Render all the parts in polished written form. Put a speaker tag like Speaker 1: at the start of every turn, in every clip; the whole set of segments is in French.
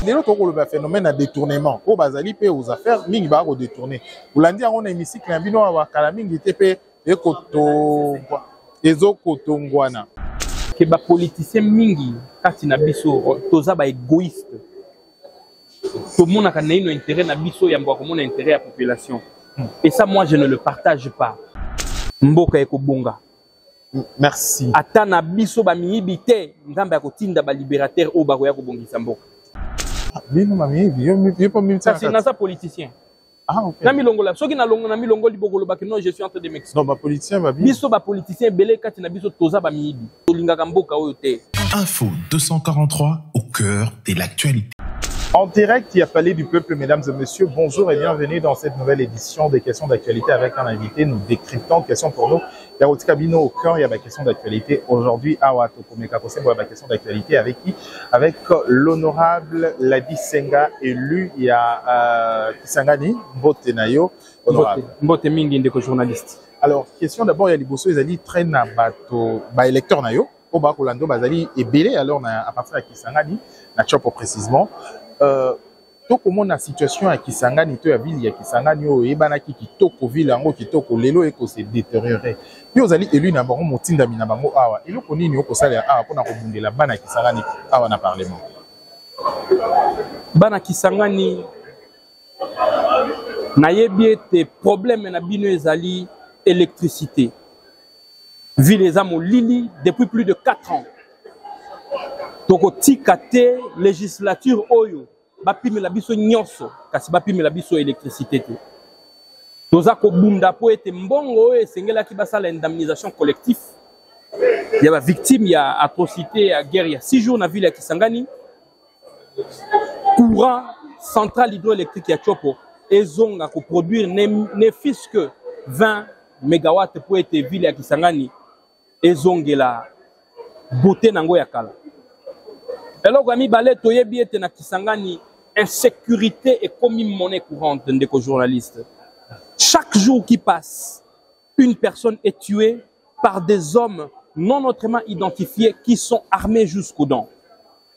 Speaker 1: Dès lors qu'on le phénomène à détournement, au bazali pe aux affaires, mingi ba ko détourner. Vous l'avez dit, on a hémicycle, un bino à Kalamingi TP et koto ezo kotongwana.
Speaker 2: Que ba politicien mingi kati na biso toza ba égoïste. Tout le monde a un intérêt na biso ya mbo ko intérêt à la population. Et ça moi je ne le partage pas. Mboka eko bonga.
Speaker 1: Merci.
Speaker 2: Ata na biso ba miyibite nzambe ya kotinda ba libérateur o ba ko ya ko bongisa mboka.
Speaker 1: Bino mami, yo pas même ça.
Speaker 2: C'est na ça politicien.
Speaker 1: Ah OK.
Speaker 2: Na milongo la soki na longo na milongo libokolo ba que non je suis en train de m'expliquer.
Speaker 1: Non, ba politicien ba
Speaker 2: biso ba politicien belé kati na biso toza ba miyibi. Tolingaka mboka oyo te.
Speaker 3: Info 243 au cœur de l'actualité.
Speaker 1: En direct, il y a Palais du Peuple, mesdames et messieurs. Bonjour et bienvenue dans cette nouvelle édition des questions d'actualité avec un invité. Nous décryptons questions pour nous. Il y a Roti Kabino au cœur, il y a ma question d'actualité. Aujourd'hui, Awato Komeka Kose, il y a ma question d'actualité avec qui? Avec l'honorable Ladi Senga, élu. Il y a Kisangani, Mbote Nayo, honorable.
Speaker 2: Mbote Mingi, ndeko journaliste.
Speaker 1: Alors, question d'abord, il y a les Bosso, ils ont dit traîne à bateau, électeur Nayo. Au Bakolando, Bazali est belé, alors à partir de Kisangani, na Chopo précisément. To comment la situation à Kisangani to ya ville ya Kisangani o ebana ki kitoko ville yango kitoko lelo eko se détériorer. Puis ozali élu na bango motinda mina bango awa. Eloko nini oko sala awa pona ko bundela bana Kisangani awa na parlement.
Speaker 2: Bana Kisangani na yebi ete problème na bino ezali électricité. Ville ezamo lili depuis plus de 4 ans. Toko tikate législature oyo bapime la biso nyonso kasi bapime la biso électricité te. Toza ko bunda po ete mbongo oyo esengela ki basala indemnisation collectif. Il y a victime, il y a atrocité, il y a guerre, il y a 6 jours na ville ya Kisangani. Courant centrale hydroélectrique ya Chopo ezonga ko produire ne fils que 20 mégawatts pour ete ville ya Kisangani ezongela beauté nango ya kala. Alors, ami Balé, toyebi ete na Kisangani, insécurité est comme une monnaie courante de nos journalistes. Chaque jour qui passe, une personne est tuée par des hommes non autrement identifiés qui sont armés jusqu'aux dents.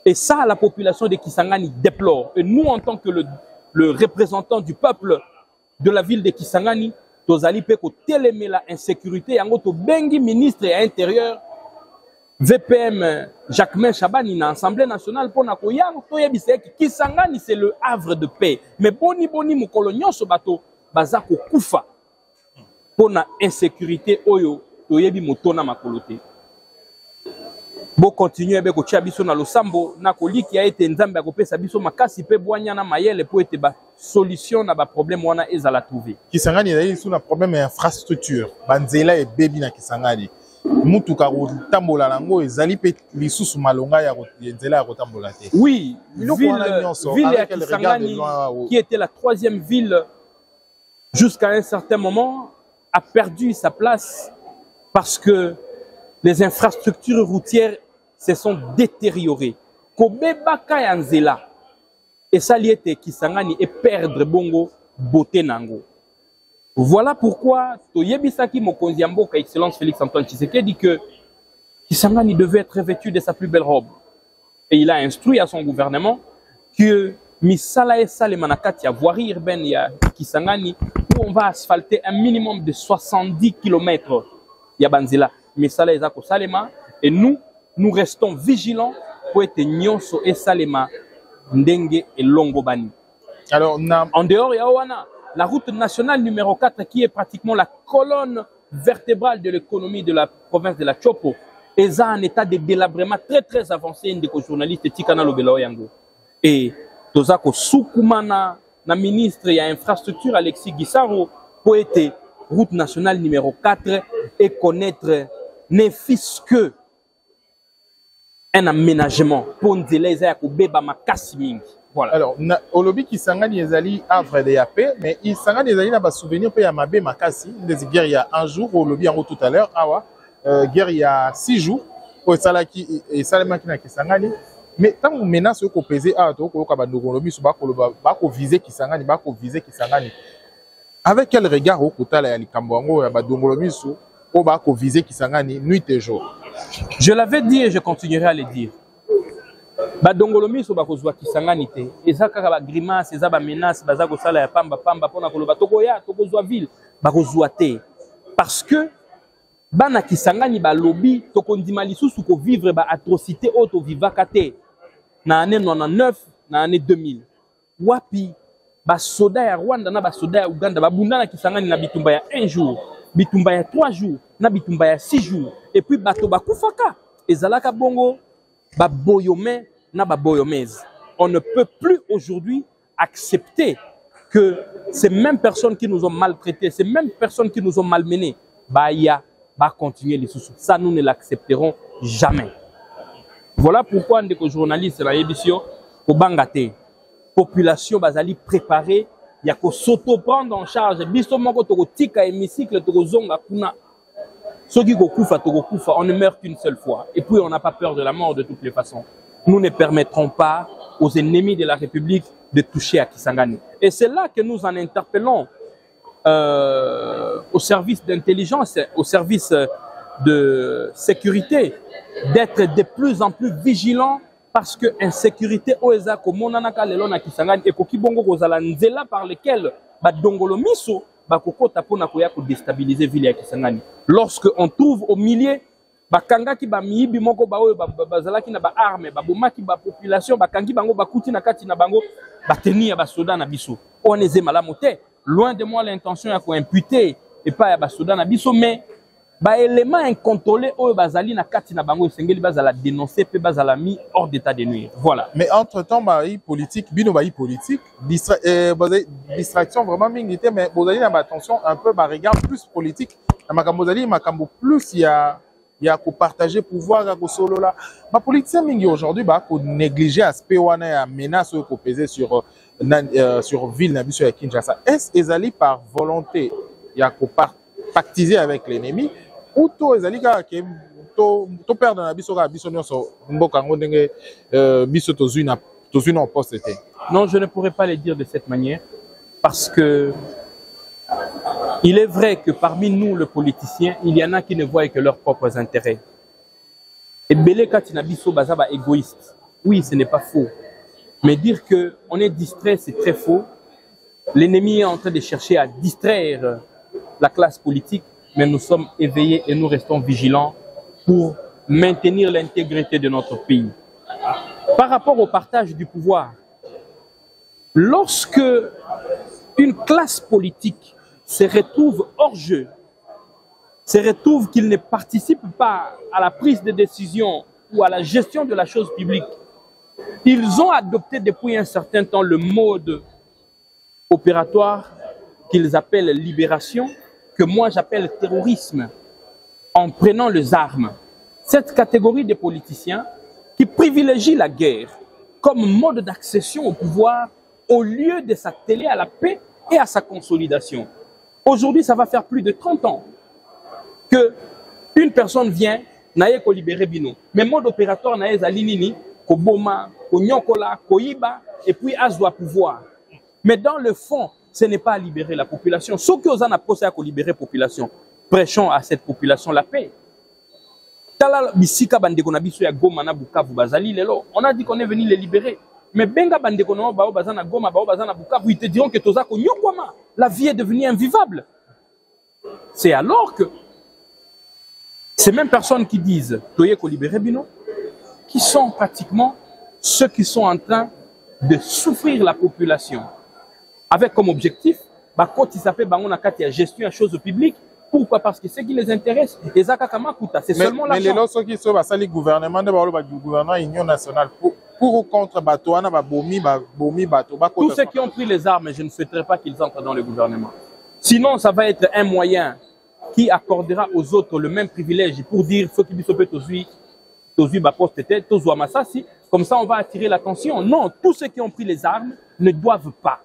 Speaker 2: Et ça, la population de Kisangani déplore. Et nous, en tant que le représentant du peuple de la ville de Kisangani, tozali peko télémé la insécurité, yango to bengi ministre et intérieur, VPM Jacquemain Chabani na Assemblée nationale pour na koya to yebise ki Kisangani c'est le havre de paix mais boni mukolo nyonso bato bazako kufa pour na insécurité oyo to yebi motona makolote bo continuer be ko tia biso na losambo na koliki ya ete nzambe akopesa biso makasi pe bwanya na mayele po ete ba solution na ba problème wana ezala trouver.
Speaker 1: Kisangani ezali sous na problème infrastructure banzela e bebi na Kisangani. Mutuka kotambola nango ezali pe lisusu malonga ya nzela ya kotambola te.
Speaker 2: Oui, ville ya Kisangani qui était la 3e ville jusqu'à un certain moment a perdu sa place parce que les infrastructures routières se sont détériorées. Kobebaka ya nzela et ça liete Kisangani et perdre bongo beauté nango. Voilà pourquoi Toyebisaki Mokonzi Mboka, Excellence Félix Antoine Tshisekedi dit que Kisangani devait être revêtu de sa plus belle robe. Et il a instruit à son gouvernement que Misala et Salemanakati, à voirie urbaine ya Kisangani, où on va asphalter un minimum de 70 km. Ya Banzela, Misala et Zako Salema. Et nous restons vigilants pour être Nyonso et Salema, Ndenge et Longobani.
Speaker 1: Alors,
Speaker 2: en dehors, Yawana. La route nationale numéro 4, qui est pratiquement la colonne vertébrale de l'économie de la province de la Chopo, est en état de délabrement très avancé des journalistes Tikana Lobelo Yango. Et Tozako Soukoumana, la ministre et infrastructure Alexis Guissaro, pour être route nationale numéro 4 et connaître ne fils que un aménagement pour nous aider à beba makasi. Voilà.
Speaker 1: Alors, au lobby Kisangani ezali havre de AP, mais Kisangani ezali na ba souvenir pe ya mabe makasi, des guerres il y a un jour au lobby en tout à l'heure, awa, guerre il y a 6 jours, au salaki et salemaki na Kisangani, mais tant que menace ko peser a to ko ka bandoko lobby so ba ko viser Kisangani, ba ko viser Kisangani. Avec quel regard au kotala ya likambo ngo ya bandoko lobby so o ba ko viser Kisangani nuit et jour.
Speaker 2: Je l'avais dit et je continuerai à le dire. badongolo miso bakozwa kisangani te eza kaka ba grimace eza ba menace baza kosala ya pamba pamba pona koloba tokoya tokozwa ville bakozwa te parce que bana kisangani balobi tokondima lisusu ko vivre ba atrocité auto vivaka te na année 99 na année 2000 wapi ba soda ya Rwanda na ba soda ya Uganda babunda na kisangani na bitumba ya 1 jour bitumba ya 3 jours na bitumba ya 6 jours et puis bato bakufaka ezalaka bongo ba boyome na ba boyomese. On ne peut plus aujourd'hui accepter que ces mêmes personnes qui nous ont maltraités, ces mêmes personnes qui nous ont malmenés, va continuer les sous. Ça, nous ne l'accepterons jamais. Voilà pourquoi, dès que journaliste, la édition, au Bangate, population basali préparée, il y a qu'au s'auto-prendre en charge. Bisomoko toko tika hémicycle toko zonga kuna. Soki ko kufa toko kufa, on ne meurt qu'une seule fois. Et puis on n'a pas peur de la mort de toutes les façons. Nous ne permettrons pas aux ennemis de la République de toucher à Kisangani. Et c'est là que nous en interpellons au service d'intelligence, au service de sécurité, d'être de plus en plus vigilants parce que insécurité oeza komonanaka lelo na Kisangani et kokibongo kozala nzela par lesquels badongolo miso bakokota pona koya ko déstabiliser ville ya Kisangani. Lorsque on trouve au milieu bakanga ki ba miyibi moko ba oyo bazalaki na ba arme babomaki ba population bakangi bango bakuti na kati na bango bateni ya ba soda na biso on eze malamu te loin de moi l'intention ya ko imputer et pas ya ba soda na biso mais ba élément incontrôlé oyo bazali na kati na bango esengeli bazala dénoncer pe bazala mis hors d'état de nuire. Voilà.
Speaker 1: Mais entre temps ba politique bino ba politique distraction vraiment mingité mais bozali na attention un peu ba regard plus politique na makambo zali makambo plus il y a qu'on partager pouvoir à solo là ma politicien mingi aujourd'hui ba ko négliger aspect wana ya menace ko peser sur ville na biso ya Kinshasa est ezali par volonté ya ko pactiser avec l'ennemi ou to ezali ka ke to perdre na biso ka biso nyonso mboka ngo ndenge biso tozui na poste te.
Speaker 2: Non, je ne pourrais pas le dire de cette manière parce que il est vrai que parmi nous, les politiciens, il y en a qui ne voient que leurs propres intérêts. Et Belé Katinabiso Bazaba égoïste. Oui, ce n'est pas faux. Mais dire qu'on est distrait, c'est très faux. L'ennemi est en train de chercher à distraire la classe politique, mais nous sommes éveillés et nous restons vigilants pour maintenir l'intégrité de notre pays. Par rapport au partage du pouvoir, lorsque une classe politique se retrouve hors jeu, se retrouve qu'il ne participe pas à la prise de décision ou à la gestion de la chose publique, ils ont adopté depuis un certain temps le mode opératoire qu'ils appellent libération, que moi j'appelle terrorisme, en prenant les armes. Cette catégorie de politiciens qui privilégient la guerre comme mode d'accession au pouvoir au lieu de s'atteler à la paix et à sa consolidation. Aujourd'hui, ça va faire plus de 30 ans que une personne vient, naye ko libérer bino. Mais mode opératoire naye zalinini, ko boma, ko nyokola, ko iba, et puis azwa pouvoir. Mais dans le fond, ce n'est pas à libérer la population. Ceux qui osent en approcher à libérer la population, prêchons à cette population la paix. Tala bisika bandeko na biso ya Goma na Bukavu bazali lelo, on a dit qu'on est venu les libérer. Mais benga bandeko na bao bazana Goma, bao bazana Bukavu, ils te diront que toza ko nyokwama. La vie est devenue invivable. C'est alors que ces mêmes personnes qui disent Toye ko libérer bino, qui sont pratiquement ceux qui sont en train de souffrir la population. Avec comme objectif, quand il s'appelle la gestion des choses publiques. Pourquoi? Parce que ce qui les intéresse, c'est seulement l'argent.
Speaker 1: Mais les gens qui sont le gouvernement, le gouvernement Union nationale, pour ou contre Batouana,
Speaker 2: tous ceux qui ont pris les armes, je ne souhaiterais pas qu'ils entrent dans le gouvernement. Sinon, ça va être un moyen qui accordera aux autres le même privilège pour dire ceux qui sont comme ça on va attirer l'attention. Non, tous ceux qui ont pris les armes ne doivent pas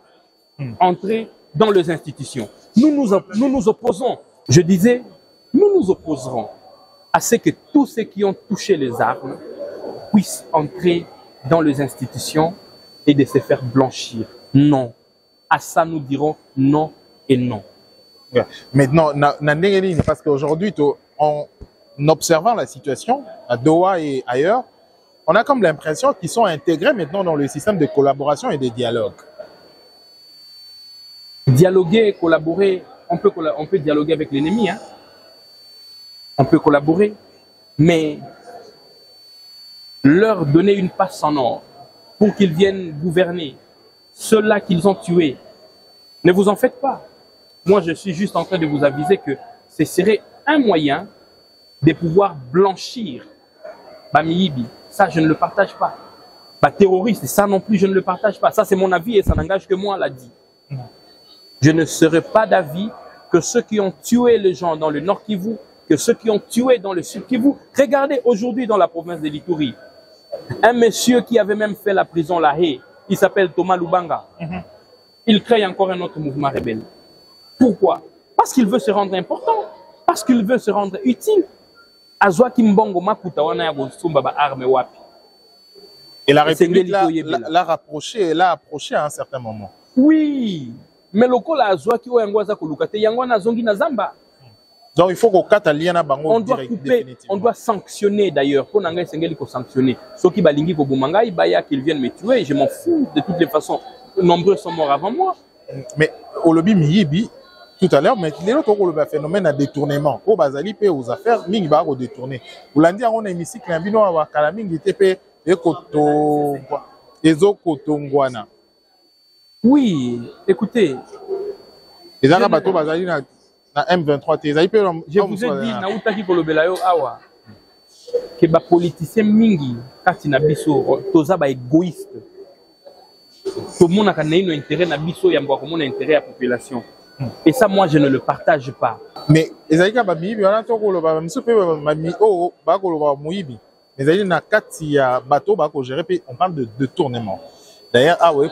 Speaker 2: entrer dans les institutions. Nous nous opposons. Je disais, nous nous opposerons à ce que tous ceux qui ont touché les armes puissent entrer dans les institutions et de se faire blanchir. Non. À ça, nous dirons non et non.
Speaker 1: Maintenant, parce qu'aujourd'hui, en observant la situation à Doha et ailleurs, on a comme l'impression qu'ils sont intégrés maintenant dans le système de collaboration et de dialogue.
Speaker 2: Dialoguer, collaborer, on peut dialoguer avec l'ennemi, hein. On peut collaborer, mais leur donner une passe en or pour qu'ils viennent gouverner ceux-là qu'ils ont tués, ne vous en faites pas. Moi, je suis juste en train de vous aviser que ce serait un moyen de pouvoir blanchir Bamiyibi. Ça, je ne le partage pas. Terroriste, ça non plus, je ne le partage pas. Ça, c'est mon avis et ça n'engage que moi, l'a dit. Je ne serai pas d'avis que ceux qui ont tué les gens dans le Nord Kivu, que ceux qui ont tué dans le Sud Kivu. Regardez aujourd'hui dans la province de l'Ituri, un monsieur qui avait même fait la prison La Haye, il s'appelle Thomas Lubanga. Il crée encore un autre mouvement rebelle. Pourquoi? Parce qu'il veut se rendre important, parce qu'il veut se rendre utile.
Speaker 1: Et la République l'a rapproché à un certain moment.
Speaker 2: Oui, mais le col a Azwaki ou Yangwaza Kolukate, Yangwana Zongi Nazamba.
Speaker 1: Donc il faut qu'on
Speaker 2: on doit couper, on doit sanctionner d'ailleurs. Pour Nanga Sengeli qu'on sanctionner. Ceux qui balingi pour Boumanga, qu'ils viennent me tuer, je m'en fous. De toutes les façons, nombreux sont morts avant moi.
Speaker 1: Mais au lobby Miyibi, tout à l'heure, mais il y a un phénomène de détournement. Au Bazali, aux affaires, Mingi va détourner. Vous l'avez dit, on a un hémicycle, un bino à Kalamingi, TP, Ezo Kotongwana.
Speaker 2: Oui, écoutez.
Speaker 1: Les Arabes bateaux Bazali na M23,
Speaker 2: je vous ai dit, Naoutaki Kolobelayo Awa, que les politiciens Mingi, Katina Bisso, Toza ba égoïste. Tout le monde a un intérêt na Bisso, il y a un intérêt à la population. Et ça, moi, je ne le partage pas.
Speaker 1: Mais les Aïka Bamibi, on a tout le les Aïka na kati ya bateau bako gérer, on parle de détournement. D'ailleurs, ah ouais,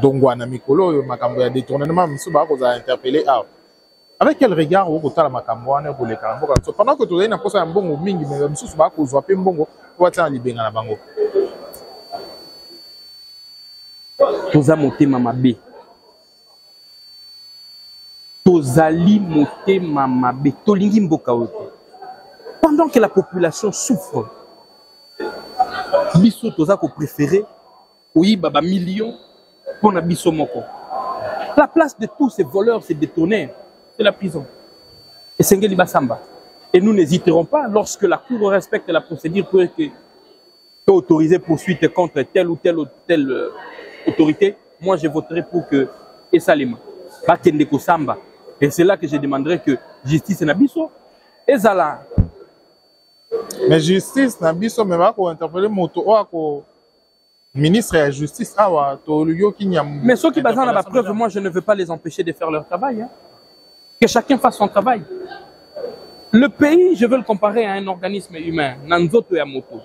Speaker 1: Dongwana Mikolo, makambo ya détournement, monsieur bako a interpellé ah. Avec quel regard vous avez la pour les Kalambo? Pendant que tu as une posé un bon mingi, mais monsieur bako zoapé mbongo, pour être en libéra na bango.
Speaker 2: Toza motema mabe. Tozali motema mabe. Tolingi mboka oto. Pendant que la population souffre, biso toza ko préféré oui baba millions pour na biso moko. La place de tous ces voleurs, ces détourneurs, c'est la prison. Et Sengeli Basamba. Et nous n'hésiterons pas lorsque la Cour respecte la procédure pour que autoriser poursuite contre telle ou telle autorité. Moi, je voterai pour que Esalema, Bakendeko Samba. Et c'est là que je demanderai que justice Nabiso, Ezala.
Speaker 1: Mais justice Nabiso, mais va interpeller mon ministre de la justice.
Speaker 2: Mais ceux qui basent dans la preuve, moi, je ne veux pas les empêcher de faire leur travail. Hein. Que chacun fasse son travail. Le pays, je veux le comparer à un organisme humain, Nanzoto Yamoto.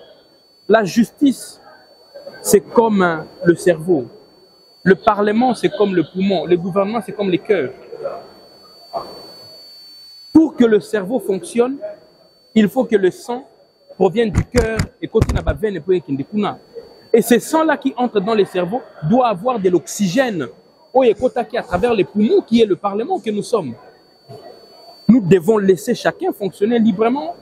Speaker 2: La justice, c'est comme le cerveau. Le Parlement, c'est comme le poumon. Le gouvernement, c'est comme les cœurs. Pour que le cerveau fonctionne, il faut que le sang provienne du cœur et continue à veine et ce sang-là qui entre dans le cerveau doit avoir de l'oxygène à travers les poumons qui est le Parlement que nous sommes. Nous devons laisser chacun fonctionner librement.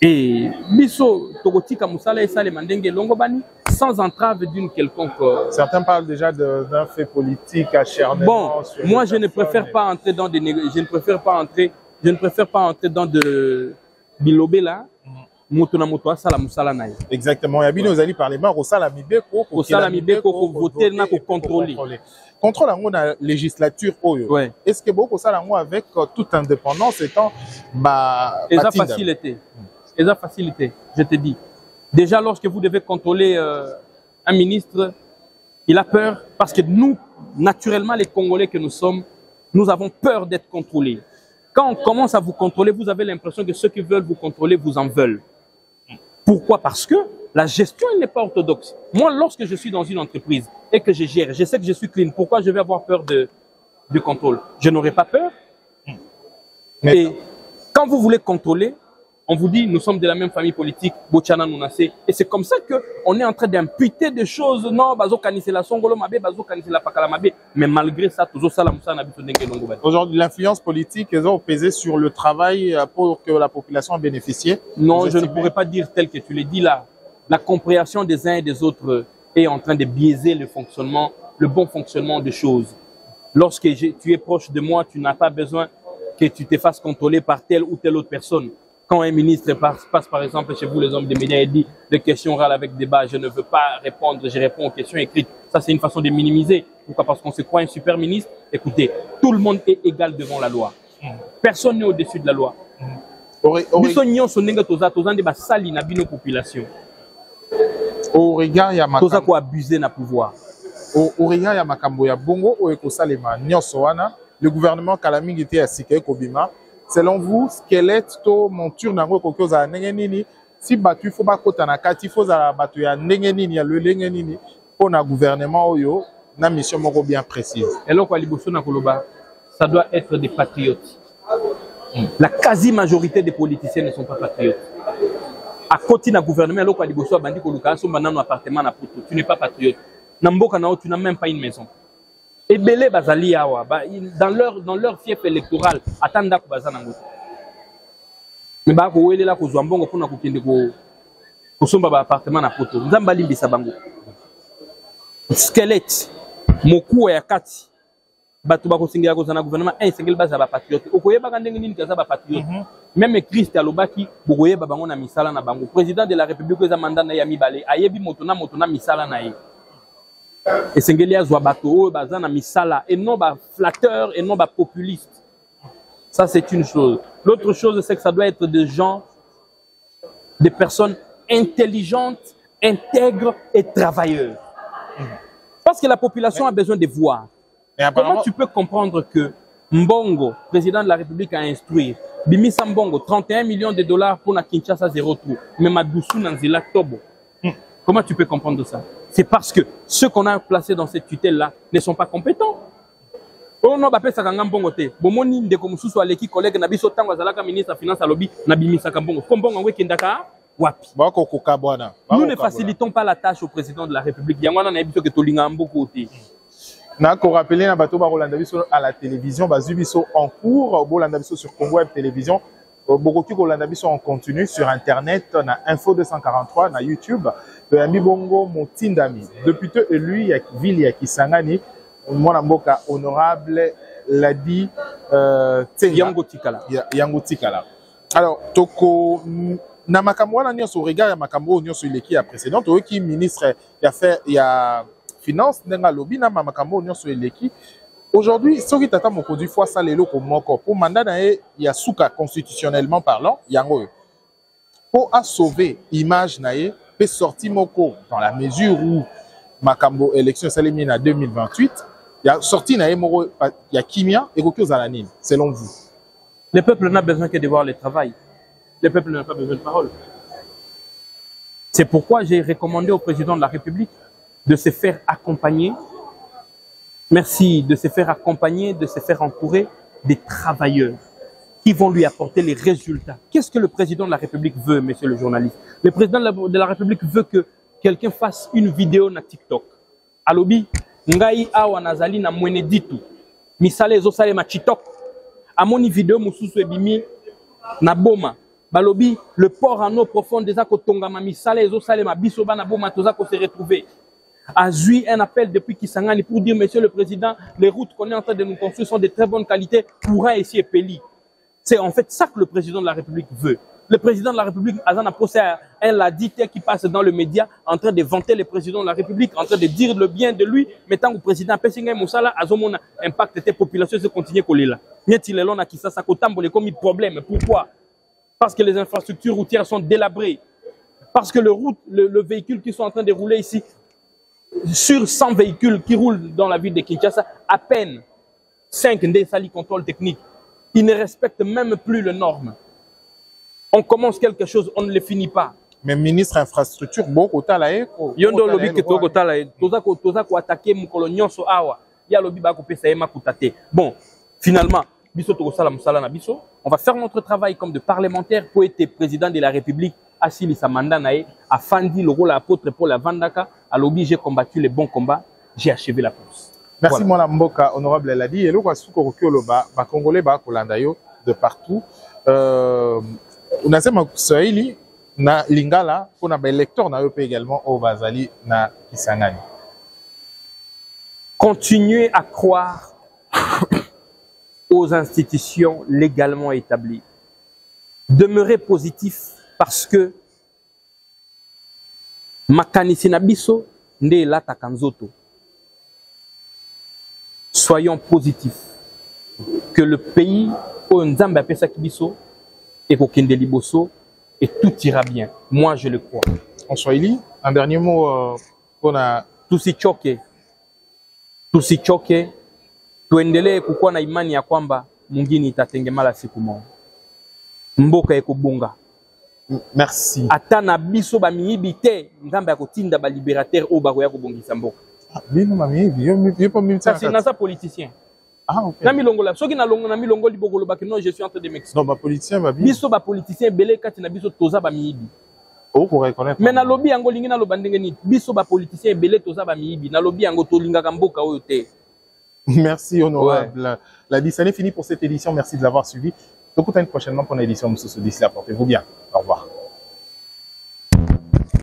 Speaker 2: Et Miso Togotika Moussala et Salé Mandenge Longobani sans entrave d'une quelconque.
Speaker 1: Certains parlent déjà d'un fait politique acharnement.
Speaker 2: Bon, moi je ne préfère pas entrer dans des négociations. Je ne préfère pas entrer dans de Bilobé là.
Speaker 1: Exactement. Il y a bien aux par les mains au Salamibeko
Speaker 2: pour voter pour contrôler.
Speaker 1: Contrôle la législature.
Speaker 2: Ouais.
Speaker 1: Est-ce que beaucoup ça avec toute indépendance étant
Speaker 2: facilité. Facilité, je te dis. Déjà, lorsque vous devez contrôler un ministre, il a peur parce que nous, naturellement, les Congolais que nous sommes, nous avons peur d'être contrôlés. Quand on commence à vous contrôler, vous avez l'impression que ceux qui veulent vous contrôler vous en veulent. Pourquoi? Parce que la gestion n'est pas orthodoxe. Moi, lorsque je suis dans une entreprise et que je gère, je sais que je suis clean. Pourquoi je vais avoir peur du contrôle? Je n'aurai pas peur. Et quand vous voulez contrôler, on vous dit, nous sommes de la même famille politique, Bochana Nounase. Et c'est comme ça qu'on est en train d'imputer des choses. Non, Bazo Kanise la Songolo Mabe, Bazo Kanise la Pakala Mabe. Mais malgré ça, toujours ça, la Moussa n'habite pas.
Speaker 1: Aujourd'hui, l'influence politique, ils ont pesé sur le travail pour que la population bénéficie.
Speaker 2: Non, je ne pourrais pas dire tel que tu l'as dit là. la compréhension des uns et des autres est en train de biaiser le fonctionnement, le bon fonctionnement des choses. Lorsque tu es proche de moi, tu n'as pas besoin que tu te fasses contrôler par telle ou telle autre personne. Quand un ministre passe par exemple chez vous, les hommes des médias, et dit des questions orales avec débat, je ne veux pas répondre, je réponds aux questions écrites. Ça, c'est une façon de minimiser. Pourquoi? Parce qu'on se croit un super ministre. Écoutez, tout le monde est égal devant la loi. Personne n'est au-dessus de la loi. Au regard,
Speaker 1: il y a
Speaker 2: abuser na pouvoir.
Speaker 1: Au regard, il y a makambo ya bongo o ekosalema nyonso wana. Le gouvernement Kalamingi était à Sike Kobima. Selon vous, squelette to monture nango kokyo za ndenge nini? Si batu faut ba kota na kati faut za batu ya ndenge nini ya le ndenge nini pour na gouvernement oyo na mission moko bien précise.
Speaker 2: Et là quoi liboso na koloba, ça doit être des patriotes. La quasi-majorité des politiciens ne sont pas patriotes. À côté d'un gouvernement, là quoi liboso bandi koluka so banano appartement na poto, tu n'es pas patriote. Na mboka na tu n'as même pas une maison. Et belé bazali awa dans leur fief électoral attenda ko bazana ngoto. Mais ba ko wele la ko zwambongo pona ko kende ko somba ba appartement na poto. Nzamba limbisa bango. Squelette moku ya kati batu ba ko singira ko zana gouvernement un single baza ba patriote. Okoyeba ka ndenge nini kaza ba patriote. Même Christ alobaki bokoyeba bango na misala na bango. Président de la République eza mandat na ya mibale ayebi moto na misala na ye. Et Sengelia Zouabato, Bazana Misala, et non flatteur, et non populiste. Ça, c'est une chose. L'autre chose, c'est que ça doit être des gens, des personnes intelligentes, intègres et travailleurs. Parce que la population a besoin de voir. Comment tu peux comprendre que Mbongo, président de la République, a instruit Bimisa Mbongo, 31 millions de dollars pour la Kinshasa 0 trou, mais Madoussou Nanzila Tobo. Comment tu peux comprendre ça? C'est parce que ceux qu'on a placés dans cette tutelle-là ne sont pas compétents. Oh non, bah ça kangam bongo te. Bomoni ndeko mususu aleki collègue na biso tango azalaka ministre de finance alobi na bimisa kambongo. Kombongo ngwe kendaka wapi. Nous ne facilitons pas la tâche au président de la République. Yangwana na biso ke tolinga mboko te.
Speaker 1: Na ko rappeler na bato ba Rolanda biso à la télévision, bazu biso en cours, Bolanda biso sur Congo Web Télévision. Bogoki Rolanda biso en continu sur internet, na Info 243 na YouTube. De Yami Bongo Motindami, député élu ya ville ya Kisangani, mwana mboka honorable l'a dit
Speaker 2: Yango Tikala.
Speaker 1: Yango Tikala. Alors toko na makambo wana nyonso regard ya makambo nyonso ileki ya précédent to ki ministre ya fait ya finance ndenga lobi na makambo nyonso ileki. Aujourd'hui, ce qui tata moko du fois ça lelo ko moko pour mandat na ya suka constitutionnellement parlant yango pour a sauver image na ye peut sortir moko dans la mesure où makambo élection salémine en 2028 il y a sorti na moko il y a kimia et kokyo zalanine selon vous.
Speaker 2: Le peuple n'a besoin que de voir le travail. Le peuple n'a pas besoin de parole. C'est pourquoi j'ai recommandé au président de la République de se faire accompagner. Merci, de se faire accompagner, de se faire entourer des travailleurs qui vont lui apporter les résultats. Qu'est-ce que le président de la République veut, monsieur le journaliste? Le président de la République veut que quelqu'un fasse une vidéo na TikTok. Alobi, ngai awa nazali na mwene ditu. Misale zo sale ma TikTok. Amoni vidéo mususu ebimi na boma. Balobi, le port en eau profonde des akotonga ma misale zo sale ma biso bana boma toza ko se retrouver. A Zui un appel depuis Kisangani pour dire, monsieur le président, les routes qu'on est en train de nous construire sont de très bonne qualité, pourra ici et Peli. C'est en fait ça que le président de la République veut. Le président de la République, Azan a posé un ladité qui passe dans le média en train de vanter le président de la République, en train de dire le bien de lui, mettant au président Pessinga Moussala, Azomona, impact des populations, se continue coller là. N'est-il là qui ça kotambolé comme un problème? Pourquoi? Parce que les infrastructures routières sont délabrées. Parce que le véhicule qui sont en train de rouler ici, sur 100 véhicules qui roulent dans la ville de Kinshasa, à peine 5 des sali contrôle technique. Ils ne respectent même plus les normes. On commence quelque chose, on ne le finit pas.
Speaker 1: Mais ministre infrastructure, beaucoup de temps
Speaker 2: yondo lobi que toko tala, toza ko attaquer mukolo nyonso awa. Ya lobi ba ko pesa ema kutate. Bon, finalement, biso toko sala musala na biso, on va faire notre travail comme de parlementaire pour être président de la République. Asili Samanda nae, a Fandi le rôle apôtre pour la Vandaka, à l'objet j'ai combattu les bons combats, j'ai achevé la course.
Speaker 1: Merci voilà. Mon Mboka, honorable Eladi, et le Kwasuko Rokioloba, ba Congolais ba Kolandayo de partout. On a ma Swahili, na lingala pour na électeur na EP également au bazali na Kisangani.
Speaker 2: Continuez à croire aux institutions légalement établies. Demeurez positif parce que makanisi na biso nde elataka nzoto. Soyons positifs que le pays au Nzambe apesaki biso et kokende liboso et tout ira bien. Moi je le crois.
Speaker 1: En Swahili, un dernier mot pour na
Speaker 2: tusichoke, tuendelee kukuwa na imani ya kwamba mwingine itatengemala siku moja. Mboka ekobunga.
Speaker 1: Merci.
Speaker 2: Ata na biso ba miyibi te Nzambe akotinda ba libérateur o bakoya kobongisa mboka.
Speaker 1: Bino mamiyibi, yo pas même ça.
Speaker 2: C'est nasa politicien.
Speaker 1: Ah OK.
Speaker 2: Na milongola, soki na longo na milongo libokolo ba non, je suis en train de m'expliquer.
Speaker 1: Non, ba politicien ba
Speaker 2: biso ba politicien belé kati na biso toza ba miyibi.
Speaker 1: Oh, pour reconnaître.
Speaker 2: Mais na lobby yango lingi na loba ndenge ni biso ba politicien belé toza ba miyibi. Na lobby yango to lingaka mboka oyo te.
Speaker 1: Merci honorable.
Speaker 2: Ouais.
Speaker 1: La liste est finie pour cette édition. Merci de l'avoir suivi. Donc, prochainement pour une édition. D'ici là, portez-vous bien. Au revoir.